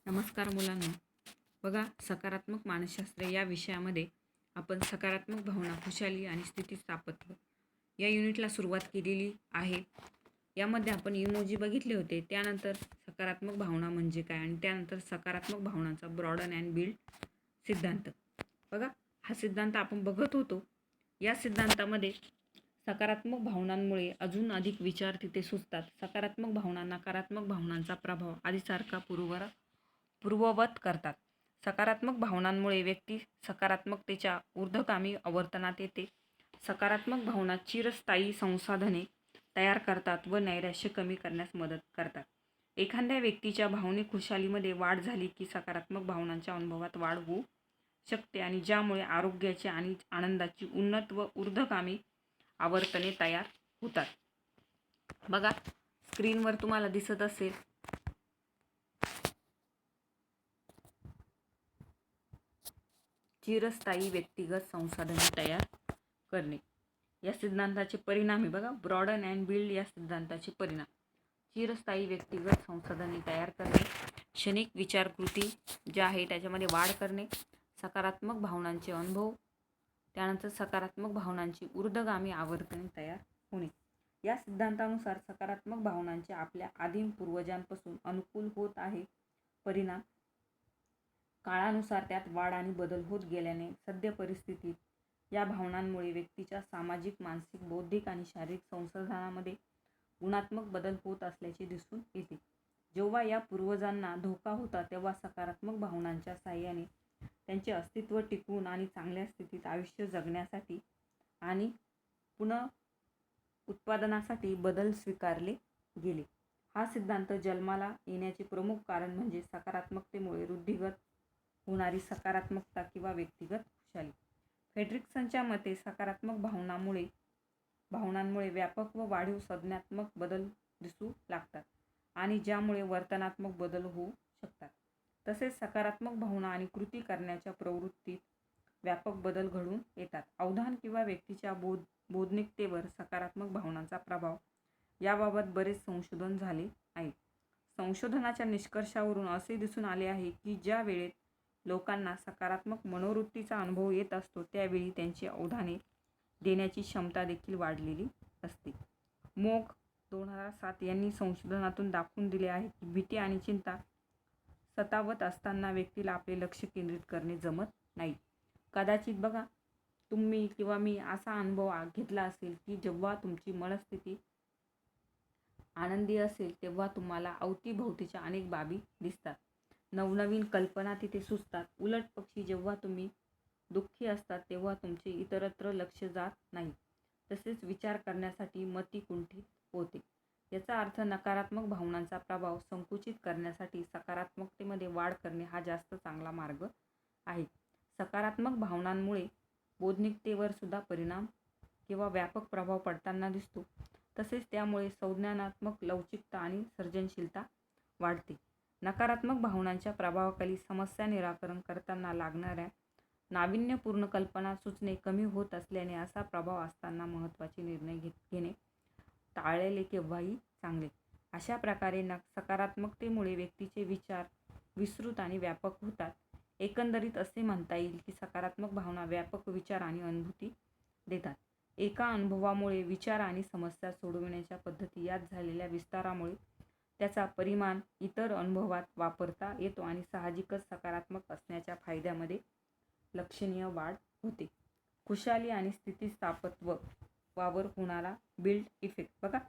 नमस्कार मुलांनो. बघा, सकारात्मक मानसशास्त्र या विषयामध्ये आपण सकारात्मक भावना, खुशाली आणि स्थितिस्थापत्व या युनिटला सुरुवात केलेली आहे. यामध्ये आपण इमोजी बघितले होते. त्यानंतर सकारात्मक भावना म्हणजे काय आणि त्यानंतर सकारात्मक भावनांचा ब्रॉडन अँड बिल्ड सिद्धांत. बघा, हा सिद्धांत आपण बघत होतो. या सिद्धांतामध्ये सकारात्मक भावनांमुळे अजून अधिक विचार तिथे सुचतात. सकारात्मक भावना नकारात्मक भावनांचा प्रभाव आधीसारखा पूर्ववत करतात. सकारात्मक भावनांमुळे व्यक्ती सकारात्मकतेच्या ऊर्ध्वगामी आवर्तनात येते. सकारात्मक भावना चिरस्थायी संसाधने तयार करतात व नैराश्य कमी करण्यास मदत करतात. एखाद्या व्यक्तीच्या भावनिक खुशालीमध्ये वाढ झाली की सकारात्मक भावनांच्या अनुभवात वाढ होऊ शकते आणि ज्यामुळे आरोग्याची आणि आनंदाची उन्नत व ऊर्ध्वगामी आवर्तने तयार होतात. बघा, स्क्रीनवर तुम्हाला दिसत असेल चिरस्थायी व्यक्तिगत संसाधने तयार करणे. या सिद्धांताचे परिणाम आहे. बघा, ब्रॉडन अँड बिल्ड या सिद्धांताचे परिणाम: चिरस्थायी व्यक्तिगत संसाधने तयार करणे, क्षणिक विचारकृती ज्या आहे त्याच्यामध्ये वाढ करणे, सकारात्मक भावनांचे अनुभव, त्यानंतर सकारात्मक भावनांची ऊर्ध्वगामी आवर्तने तयार होणे. या सिद्धांतानुसार सकारात्मक भावनांचे आपल्या आदिम पूर्वजांपासून अनुकूल होत आहे परिणाम काळानुसार त्यात वाढ आणि बदल होत गेल्याने सद्य परिस्थितीत या भावनांमुळे व्यक्तीच्या सामाजिक, मानसिक, बौद्धिक आणि शारीरिक संसाधनामध्ये गुणात्मक बदल होत असल्याचे दिसून येते. जेव्हा या पूर्वजांना धोका होता तेव्हा सकारात्मक भावनांच्या साहाय्याने त्यांचे अस्तित्व टिकवून आणि चांगल्या स्थितीत आयुष्य जगण्यासाठी आणि पुन्हा उत्पादनासाठी बदल स्वीकारले गेले. हा सिद्धांत जन्माला येण्याचे प्रमुख कारण म्हणजे सकारात्मकतेमुळे वृद्धिंगत होणारी सकारात्मकता किंवा व्यक्तिगत खुशाली. फ्रेडरिक्सनच्या मते सकारात्मक भावनांमुळे व्यापक व वाढीव संज्ञानात्मक बदल दिसू लागतात आणि ज्यामुळे वर्तनात्मक बदल होऊ शकतात. तसेच सकारात्मक भावना आणि कृती करण्याच्या प्रवृत्तीत व्यापक बदल घडून येतात. अवधान किंवा व्यक्तीच्या बौद्धिकतेवर सकारात्मक भावनांचा प्रभाव याबाबत बरेच संशोधन झाले आहे. संशोधनाच्या निष्कर्षावरून असे दिसून आले आहे की ज्या वेळेत लोकांना सकारात्मक मनोवृत्तीचा अनुभव येत असतो त्यावेळी त्यांची अवधाने देण्याची क्षमता देखील वाढलेली असते. मोग 2007 यांनी संशोधनातून दाखवून दिले आहे की भीती आणि चिंता सतावत असताना व्यक्तीला आपले लक्ष केंद्रित करणे जमत नाही. कदाचित बघा, तुम्ही किंवा मी असा अनुभव घेतला असेल की जेव्हा तुमची मनस्थिती आनंदी असेल तेव्हा तुम्हाला अवतीभोवतीच्या अनेक बाबी दिसतात, नवनवीन कल्पना तिथे सुचतात. उलट पक्षी जेव्हा तुम्ही दुःखी असतात तेव्हा तुमचे इतरत्र लक्ष जात नाही, तसेच विचार करण्यासाठी मती कुंठित होते. याचा अर्थ नकारात्मक भावनांचा प्रभाव संकुचित करण्यासाठी सकारात्मकतेमध्ये वाढ करणे हा जास्त चांगला मार्ग आहे. सकारात्मक भावनांमुळे बौद्धिकतेवर सुद्धा परिणाम किंवा व्यापक प्रभाव पडताना दिसतो. तसेच त्यामुळे संज्ञानात्मक लवचिकता आणि सर्जनशीलता वाढते. नकारात्मक भावनांच्या प्रभावाखाली समस्या निराकरण करताना लागणाऱ्या नाविन्यपूर्ण कल्पना सुचणे कमी होत असल्याने असा प्रभाव असताना महत्त्वाचे निर्णय घेणे टाळलेले केव्हाही चांगले. अशा प्रकारे सकारात्मकतेमुळे व्यक्तीचे विचार विस्तृत आणि व्यापक होतात. एकंदरीत असे म्हणता येईल की सकारात्मक भावना व्यापक विचार आणि अनुभूती देतात. एका अनुभवामुळे विचार आणि समस्या सोडविण्याच्या पद्धती यात झालेल्या विस्तारामुळे त्याचा परिणाम इतर अनुभवात वापरता येतो आणि साहजिकच सकारात्मक असण्याच्या फायद्यामध्ये लक्षणीय वाढ होते. खुशाली आणि स्थितिस्थापत्वावर होणारा बिल्ड इफेक्ट. बघा,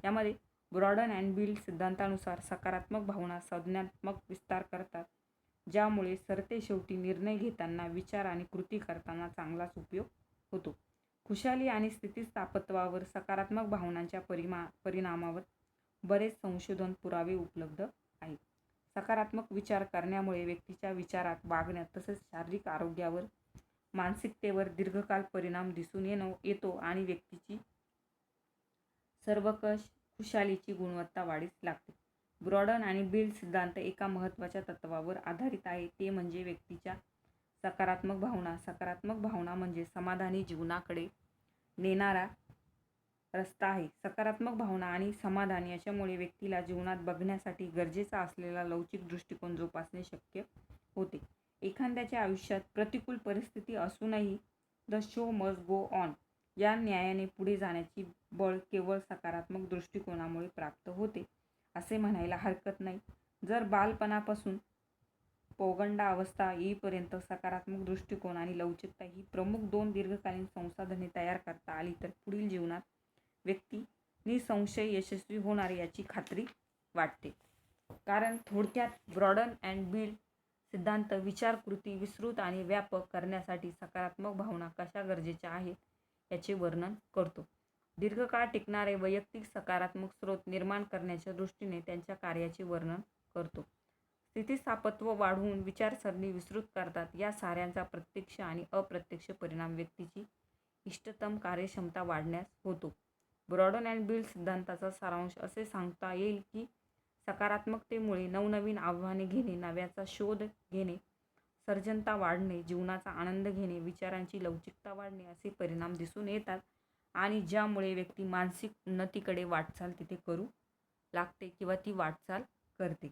यामध्ये ब्रॉडन अँड बिल्ड सिद्धांतानुसार सकारात्मक भावना संज्ञानात्मक विस्तार करतात, ज्यामुळे सरतेशेवटी निर्णय घेताना, विचार आणि कृती करताना चांगलाच उपयोग होतो. खुशाली आणि स्थितिस्थापत्वावर सकारात्मक भावनांच्या परिणामावर बरेच संशोधन पुरावे उपलब्ध आहेत. सकारात्मक विचार करण्यामुळे व्यक्तीच्या विचारात, वागण्यात तसेच शारीरिक आरोग्यावर, मानसिकतेवर दीर्घकाळ परिणाम दिसून येतो आणि व्यक्तीची सर्वंकष खुशालीची गुणवत्ता वाढीस लागते. ब्रॉडन आणि बिल्ड सिद्धांत एका महत्त्वाच्या तत्त्वावर आधारित आहे, ते म्हणजे व्यक्तीच्या सकारात्मक भावना. सकारात्मक भावना म्हणजे समाधानी जीवनाकडे नेणारा रस्ता आहे. सकारात्मक भावना आणि समाधान याच्यामुळे व्यक्तीला जीवनात बघण्यासाठी गरजेचा असलेला लवचिक दृष्टिकोन जोपासणे शक्य होते. एखाद्याच्या आयुष्यात प्रतिकूल परिस्थिती असूनही the show must go on या न्यायाने पुढे जाण्याची बळ केवळ सकारात्मक दृष्टिकोनामुळे प्राप्त होते असे म्हणायला हरकत नाही. जर बालपणापासून पौगंडा अवस्था येईपर्यंत सकारात्मक दृष्टिकोन आणि लवचिकता ही प्रमुख 2 दीर्घकालीन संसाधने तयार करता आली तर पुढील जीवनात व्यक्ती निसंशय यशस्वी होणार याची खात्री वाटते. कारण थोडक्यात ब्रॉडन अँड बिल्ड सिद्धांत विचारकृती विस्तृत आणि व्यापक करण्यासाठी सकारात्मक भावना कशा गरजेच्या आहेत याचे वर्णन करतो. दीर्घकाळ टिकणारे वैयक्तिक सकारात्मक स्रोत निर्माण करण्याच्या दृष्टीने त्यांच्या कार्याचे वर्णन करतो. स्थितिस्थापकत्व वाढवून विचारसरणी विस्तृत करतात. या साऱ्यांचा प्रत्यक्ष आणि अप्रत्यक्ष परिणाम व्यक्तीची इष्टतम कार्यक्षमता वाढण्यास होतो. ब्रॉडन अँड बिल्ड सिद्धांताचा सारांश असे सांगता येईल की सकारात्मकतेमुळे नवनवीन आव्हाने घेणे, नव्याचा शोध घेणे, सर्जनता वाढणे, जीवनाचा आनंद घेणे, विचारांची लवचिकता वाढणे असे परिणाम दिसून येतात आणि ज्यामुळे व्यक्ती मानसिक उन्नतीकडे वाटचाल तिथे करू लागते किंवा ती वाटचाल करते.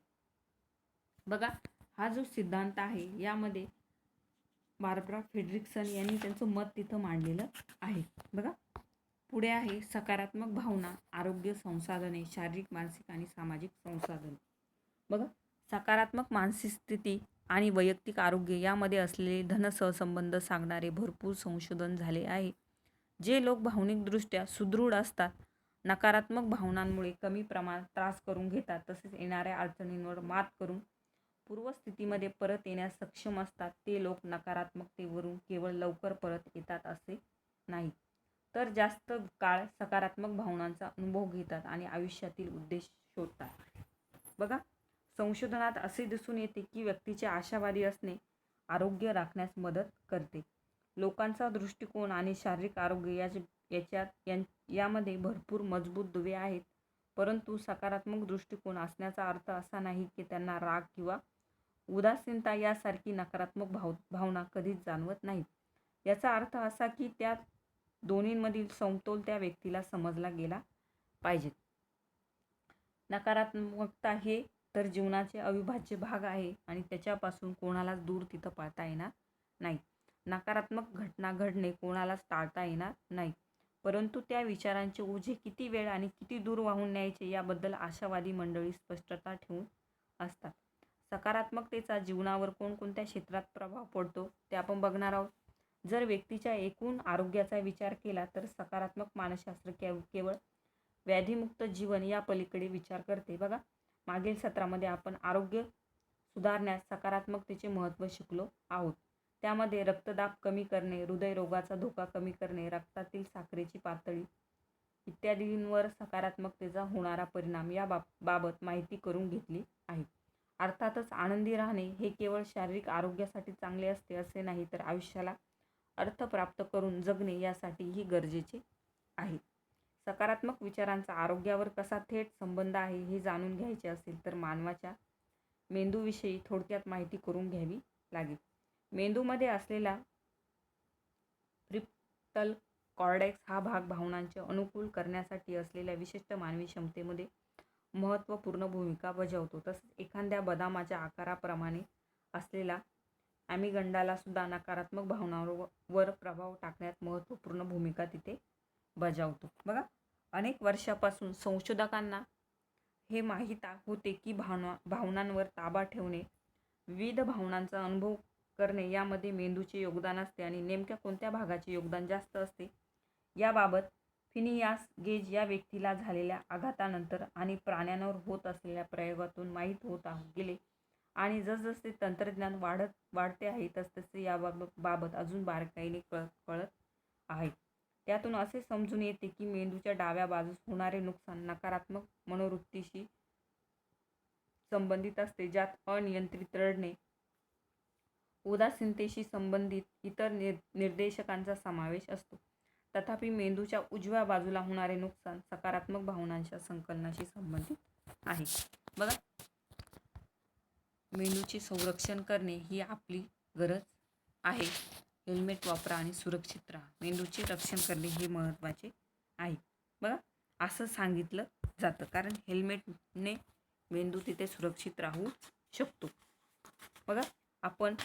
बघा, हा जो सिद्धांत आहे यामध्ये बार्बरा फ्रेडरिक्सन यांनी त्यांचं मत तिथं मांडलेलं आहे. बघा, पुढे आहे सकारात्मक भावना, आरोग्य संसाधने, शारीरिक, मानसिक आणि सामाजिक संसाधने. बघा, सकारात्मक मानसिक स्थिती आणि वैयक्तिक आरोग्य यामध्ये असलेले धनसहसंबंध सांगणारे भरपूर संशोधन झाले आहे. जे लोक भावनिकदृष्ट्या सुदृढ असतात, नकारात्मक भावनांमुळे कमी प्रमाणात त्रास करून घेतात, तसेच येणाऱ्या अडचणींवर मात करून पूर्वस्थितीमध्ये परत येण्यास सक्षम असतात, ते लोक नकारात्मकतेवरून केवळ लवकर परत येतात असे नाही, तर जास्त काळ सकारात्मक भावनांचा अनुभव घेतात आणि आयुष्यातील उद्देश शोधतात. बघा, संशोधनात असे दिसून येते की व्यक्तीचे आशावादी असणे आरोग्य राखण्यास मदत करते. लोकांचा दृष्टिकोन आणि शारीरिक आरोग्य यामध्ये भरपूर मजबूत दुवे आहेत, परंतु सकारात्मक दृष्टिकोन असण्याचा अर्थ असा नाही की त्यांना राग किंवा उदासीनता यासारखी नकारात्मक भावना कधीच जाणवत नाहीत. याचा अर्थ असा की त्या दोन्हींमधील समतोल त्या व्यक्तीला समजला गेला पाहिजे. नकारात्मकता हे तर जीवनाचे अविभाज्य भाग आहे आणि त्याच्यापासून कोणालाच दूर तिथं पाळता येणार नाही. नकारात्मक घटना घडणे कोणालाच टाळता येणार नाही, परंतु त्या विचारांचे ओझे किती वेळ आणि किती दूर वाहून न्यायचे याबद्दल आशावादी मंडळी स्पष्टता ठेवून असतात. सकारात्मकतेचा जीवनावर कोणकोणत्या क्षेत्रात प्रभाव पडतो ते आपण बघणार आहोत. जर व्यक्तीच्या एकूण आरोग्याचा विचार केला तर सकारात्मक मानसशास्त्र केवळ व्याधीमुक्त जीवन या पलीकडे विचार करते. बघा, मागील सत्रामध्ये आपण आरोग्य सुधारण्यास सकारात्मकतेचे महत्त्व शिकलो आहोत. त्यामध्ये रक्तदाब कमी करणे, हृदयरोगाचा धोका कमी करणे, रक्तातील साखरेची पातळी इत्यादींवर सकारात्मकतेचा होणारा परिणाम या बाबत माहिती करून घेतली आहे. अर्थातच आनंदी राहणे हे केवळ शारीरिक आरोग्यासाठी चांगले असते असे नाही, तर आयुष्याला अर्थ प्राप्त करून जगणे यासाठीही गरजेचे आहे. सकारात्मक विचारांचा आरोग्यावर कसा थेट संबंध आहे हे जाणून घ्यायचे असेल तर मानवाच्या मेंदूविषयी थोडक्यात माहिती करून घ्यावी लागेल. मेंदूमध्ये असलेला प्रीफ्रंटल कॉर्टेक्स हा भाग भावनांचे अनुकूल करण्यासाठी असलेल्या विशिष्ट मानवी क्षमतेमध्ये महत्त्वपूर्ण भूमिका बजावतो. तसेच एखाद्या बदामाच्या आकाराप्रमाणे असलेला ॲमिगडाला सुद्धा नकारात्मक भावनांवर प्रभाव टाकण्यात महत्त्वपूर्ण भूमिका तिथे बजावतो. बघा, अनेक वर्षापासून संशोधकांना हे माहीत होते की भावनांवर ताबा ठेवणे, विविध भावनांचा अनुभव करणे यामध्ये मेंदूचे योगदान असते आणि नेमक्या कोणत्या भागाचे योगदान जास्त असते याबाबत फिनियास गेज या व्यक्तीला झालेल्या आघातानंतर आणि प्राण्यांवर होत असलेल्या प्रयोगातून माहीत होत गेले आणि जसजसे तंत्रज्ञान वाढते आहे तसतसे याबाबत अजून बारकाईने कळत आहे. त्यातून असे समजून येते की मेंदूच्या डाव्या बाजूस होणारे नुकसान नकारात्मक मनोवृत्तीशी संबंधित असते, ज्यात अनियंत्रित रडणे, उदासीनतेशी संबंधित इतर निर्देशकांचा समावेश असतो. तथापि मेंदूच्या उजव्या बाजूला होणारे नुकसान सकारात्मक भावनांच्या संकलनाशी संबंधित आहे. बघा, मेंदूचे संरक्षण करणे ही आपली गरज आहे. हेल्मेट वापरा आणि सुरक्षित राहा. मेंदूचे रक्षण करणे हे महत्त्वाचे आहे. बघा असं सांगितलं जातं, कारण हेल्मेटने मेंदू तिथे सुरक्षित राहू शकतो. बघा आपण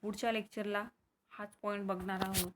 पुढच्या लेक्चरला हाच पॉईंट बघणार आहोत.